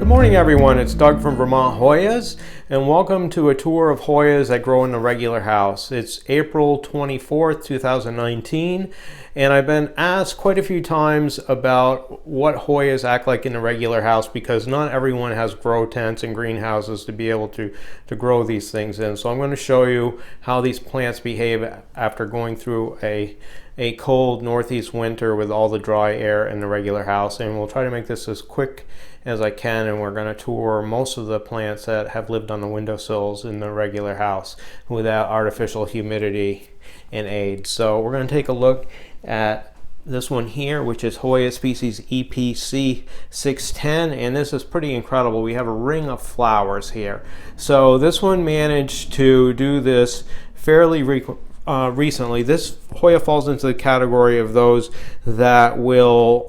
morning everyone, it's Doug from Vermont Hoyas and welcome to a tour of Hoyas that grow in a regular house. It's April 24th, 2019 and I've been asked quite a few times about what Hoyas act like in a regular house because not everyone has grow tents and greenhouses to be able to grow these things in. So I'm going to show you how these plants behave after going through a cold northeast winter with all the dry air in the regular house, and we'll try to make this as quick as I can, and we're going to tour most of the plants that have lived on the windowsills in the regular house without artificial humidity and aids. So we're going to take a look at this one here, which is Hoya species EPC 610, and this is pretty incredible. We have a ring of flowers here. So this one managed to do this fairly recently. This Hoya falls into the category of those that will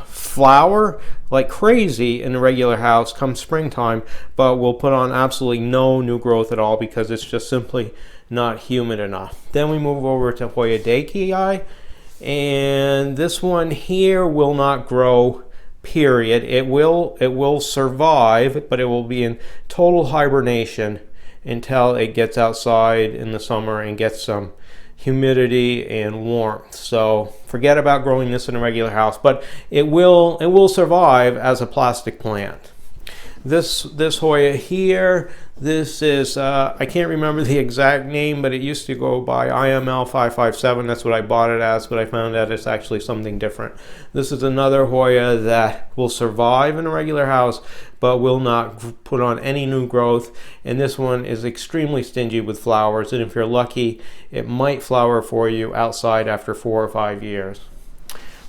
flower like crazy in a regular house come springtime, but will put on absolutely no new growth at all because it's just simply not humid enough. Then we move over to Hoya Dakii, and this one here will not grow, period. It will survive, but it will be in total hibernation until it gets outside in the summer and gets some humidity and warmth. So forget about growing this in a regular house, but it will survive as a plastic plant. This Hoya here, this is I can't remember the exact name, but it used to go by IML 557. That's what I bought it as, but I found out it's actually something different. This is another Hoya that will survive in a regular house but will not put on any new growth, and this one is extremely stingy with flowers, and if you're lucky it might flower for you outside after 4 or 5 years.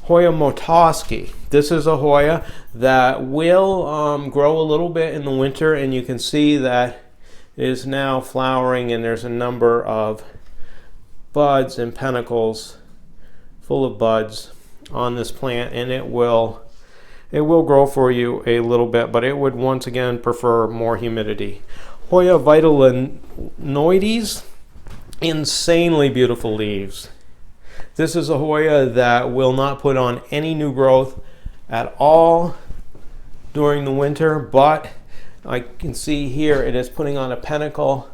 Hoya Motoski. This is a Hoya that will grow a little bit in the winter, and you can see that it is now flowering, and there's a number of buds and panicles full of buds on this plant, and it will grow for you a little bit, but it would once again prefer more humidity. Hoya Vitalinoides, insanely beautiful leaves. This is a Hoya that will not put on any new growth at all during the winter, but I can see here it is putting on a panicle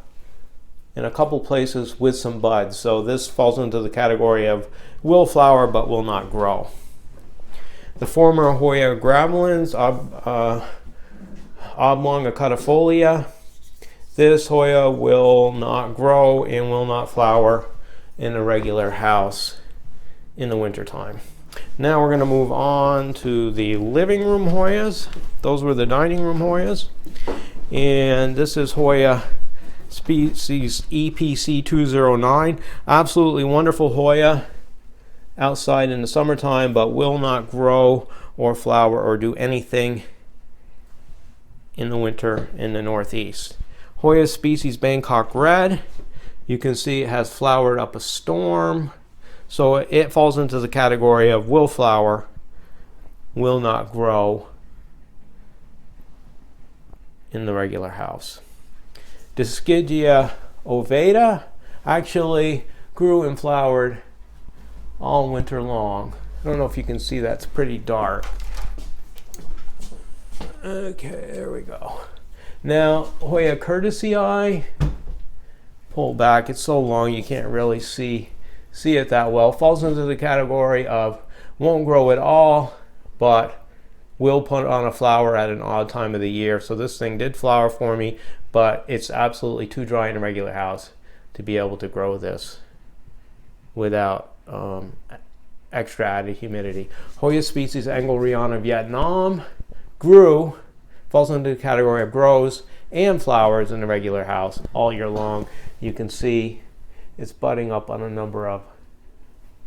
in a couple places with some buds. So this falls into the category of will flower but will not grow. The former Hoya gravelins, oblong acutifolia. This Hoya will not grow and will not flower in a regular house in the winter time. Now we're going to move on to the living room Hoyas. Those were the dining room Hoyas, and this is Hoya species EPC 209. Absolutely wonderful Hoya outside in the summertime, but will not grow or flower or do anything in the winter in the northeast. Hoya species Bangkok Red. You can see it has flowered up a storm. So it falls into the category of will flower, will not grow in the regular house. Dischidia ovata actually grew and flowered all winter long. I don't know if you can see that, it's pretty dark. Okay, there we go. Now Hoya Curtisii, pull back, it's so long you can't really see it that well. Falls into the category of won't grow at all, but will put on a flower at an odd time of the year. So this thing did flower for me, but it's absolutely too dry in a regular house to be able to grow this without extra added humidity. Hoya species Angoriana Vietnam grew, falls into the category of grows and flowers in a regular house all year long. You can see it's budding up on a number of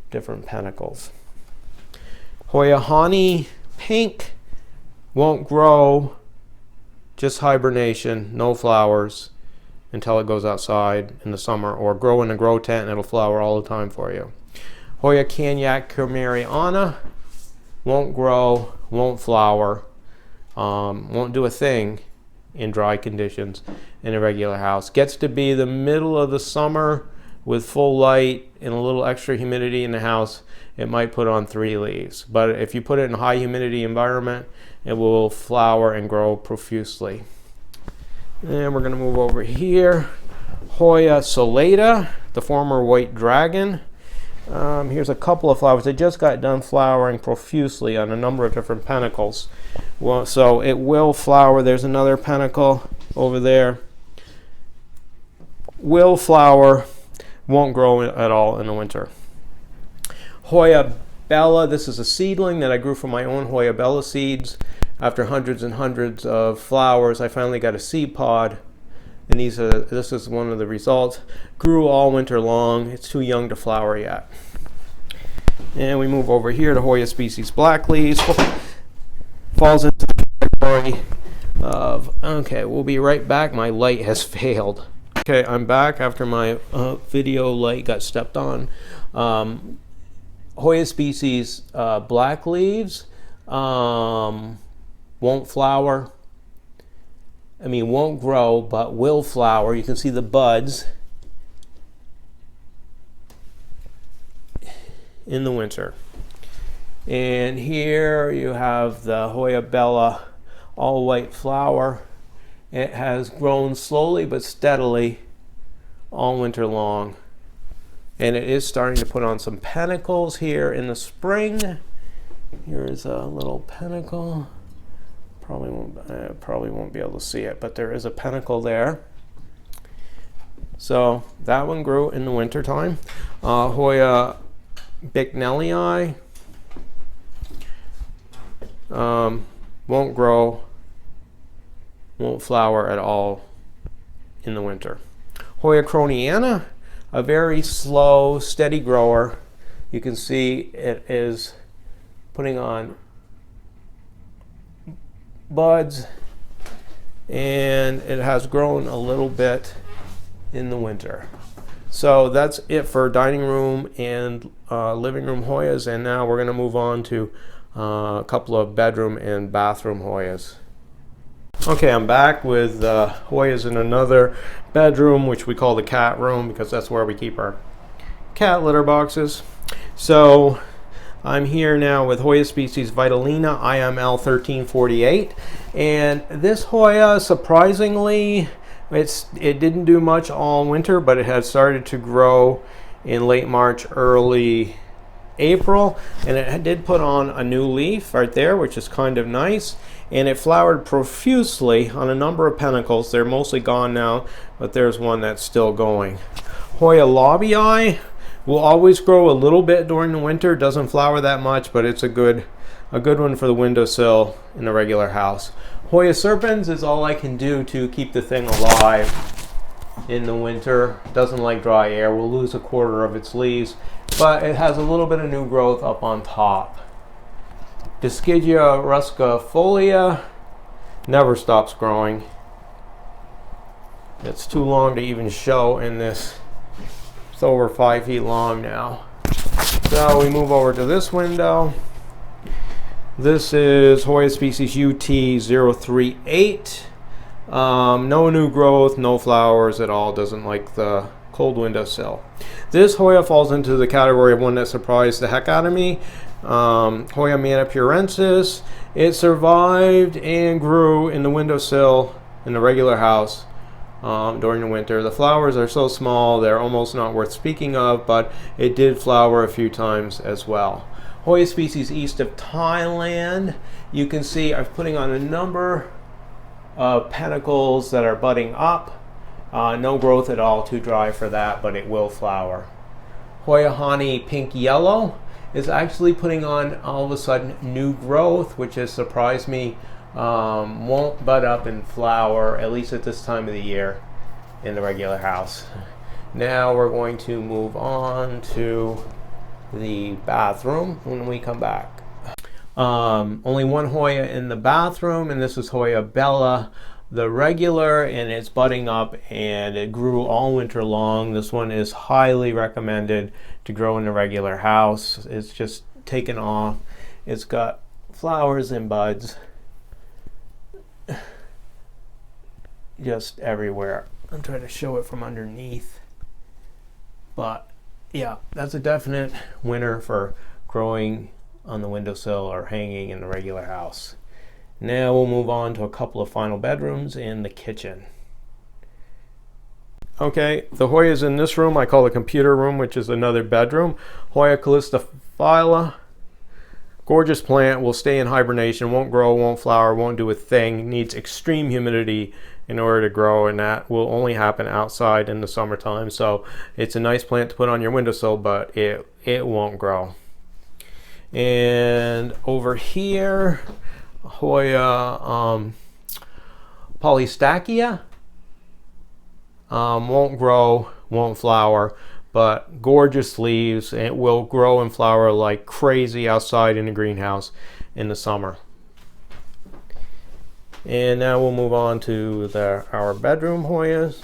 different panicles. Hoya Honey Pink won't grow, just hibernation, no flowers until it goes outside in the summer, or grow in a grow tent and it'll flower all the time for you. Hoya Canyac Cameriana won't grow, won't flower, won't do a thing in dry conditions in a regular house. Gets to be the middle of the summer with full light and a little extra humidity in the house, it might put on 3 leaves. But if you put it in a high humidity environment, it will flower and grow profusely. And we're going to move over here. Hoya solata, the former white dragon. Here's a couple of flowers. They just got done flowering profusely on a number of different panicles. Well, so it will flower. There's another panicle over there. Will flower, won't grow at all in the winter. Hoya bella, this is a seedling that I grew from my own Hoya bella seeds. After hundreds and hundreds of flowers, I finally got a seed pod. And this is one of the results. Grew all winter long. It's too young to flower yet. And we move over here to Hoya species black leaves. Falls into the category of, okay, we'll be right back. My light has failed. Okay, I'm back after my video light got stepped on. Hoya species black leaves won't flower. Won't grow, but will flower. You can see the buds in the winter. And here you have the Hoya bella all white flower. It has grown slowly but steadily all winter long. And it is starting to put on some panicles here in the spring. Here's a little panicle. Probably won't be able to see it, but there is a panicle there. So that one grew in the winter time. Hoya bicknellii won't grow, won't flower at all in the winter. Hoya croniana, a very slow, steady grower. You can see it is putting on buds, and it has grown a little bit in the winter. So that's it for dining room and living room Hoyas, and now we're going to move on to a couple of bedroom and bathroom Hoyas. Okay, I'm back with Hoyas in another bedroom, which we call the cat room because that's where we keep our cat litter boxes. So I'm here now with Hoya species Vitalina IML 1348, and this Hoya, surprisingly, it didn't do much all winter, but it had started to grow in late March, early April, and it did put on a new leaf right there, which is kind of nice, and it flowered profusely on a number of panicles. They're mostly gone now, but there's one that's still going. Hoya lobii will always grow a little bit during the winter. Doesn't flower that much, but it's a good one for the windowsill in a regular house. Hoya serpens is all I can do to keep the thing alive in the winter. Doesn't like dry air. We'll lose a quarter of its leaves, but it has a little bit of new growth up on top. Dischidia ruscifolia never stops growing. It's too long to even show in this. It's over 5 feet long now. So we move over to this window. This is Hoya species UT038. No new growth, no flowers at all. Doesn't like the cold windowsill. This Hoya falls into the category of one that surprised the heck out of me. Hoya manipurensis. It survived and grew in the windowsill in the regular house during the winter. The flowers are so small they're almost not worth speaking of, but it did flower a few times as well. Hoya species east of Thailand. You can see I'm putting on a number of panicles that are budding up. No growth at all, too dry for that, but it will flower. Hoya honey pink yellow is actually putting on all of a sudden new growth, which has surprised me. Won't bud up and flower, at least at this time of the year, in the regular house. Now we're going to move on to the bathroom when we come back. Only one Hoya in the bathroom, and this is Hoya bella, the regular, and it's budding up, and it grew all winter long. This one is highly recommended to grow in the regular house. It's just taken off. It's got flowers and buds just everywhere. I'm trying to show it from underneath. But yeah, that's a definite winner for growing on the windowsill or hanging in the regular house. Now we'll move on to a couple of final bedrooms and the kitchen. Okay, the Hoyas in this room I call the computer room, which is another bedroom. Hoya calistophylla, gorgeous plant, will stay in hibernation, won't grow, won't flower, won't do a thing, needs extreme humidity in order to grow, and that will only happen outside in the summertime. So it's a nice plant to put on your windowsill, but it won't grow. And over here, Hoya polystachya, won't grow, won't flower, but gorgeous leaves. It will grow and flower like crazy outside in the greenhouse in the summer. And now we'll move on to our bedroom Hoyas.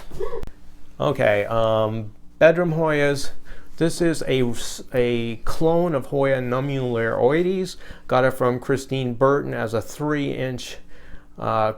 Okay, bedroom Hoyas. This is a clone of Hoya nummuloides. Got it from Christine Burton as a 3-inch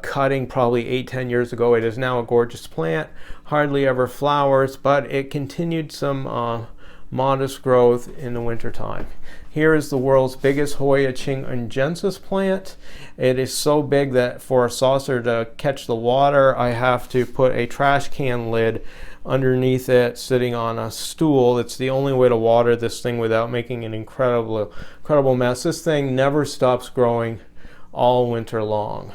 cutting probably 8-10 years ago. It is now a gorgeous plant, hardly ever flowers, but it continued some modest growth in the wintertime. Here is the world's biggest Hoya chingensis plant. It is so big that for a saucer to catch the water, I have to put a trash can lid underneath it sitting on a stool. It's the only way to water this thing without making an incredible mess. This thing never stops growing all winter long.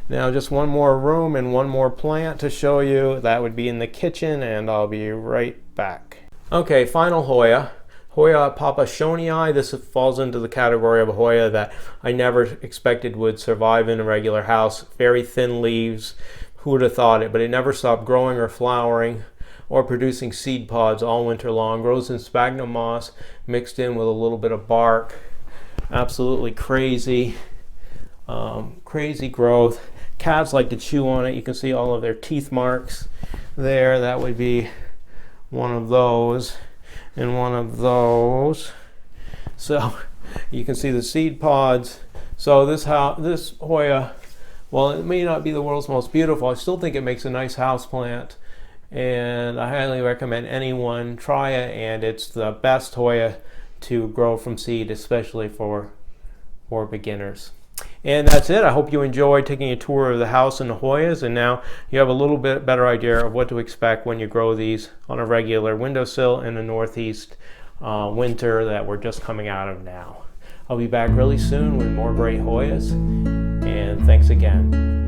Now just one more room and one more plant to show you. That would be in the kitchen, and I'll be right back. Okay, final Hoya. Hoya Papazoni. This falls into the category of a Hoya that I never expected would survive in a regular house. Very thin leaves. Who would have thought it? But it never stopped growing or flowering or producing seed pods all winter long. Grows in sphagnum moss mixed in with a little bit of bark. Absolutely crazy. Crazy growth. Cats like to chew on it. You can see all of their teeth marks there. That would be one of those and one of those. So you can see the seed pods. So this Hoya, well, it may not be the world's most beautiful, I still think it makes a nice house plant, and I highly recommend anyone try it. And it's the best Hoya to grow from seed, especially for beginners. And that's it. I hope you enjoyed taking a tour of the house and the Hoyas, and now you have a little bit better idea of what to expect when you grow these on a regular windowsill in the Northeast winter that we're just coming out of now. I'll be back really soon with more great Hoyas, and thanks again.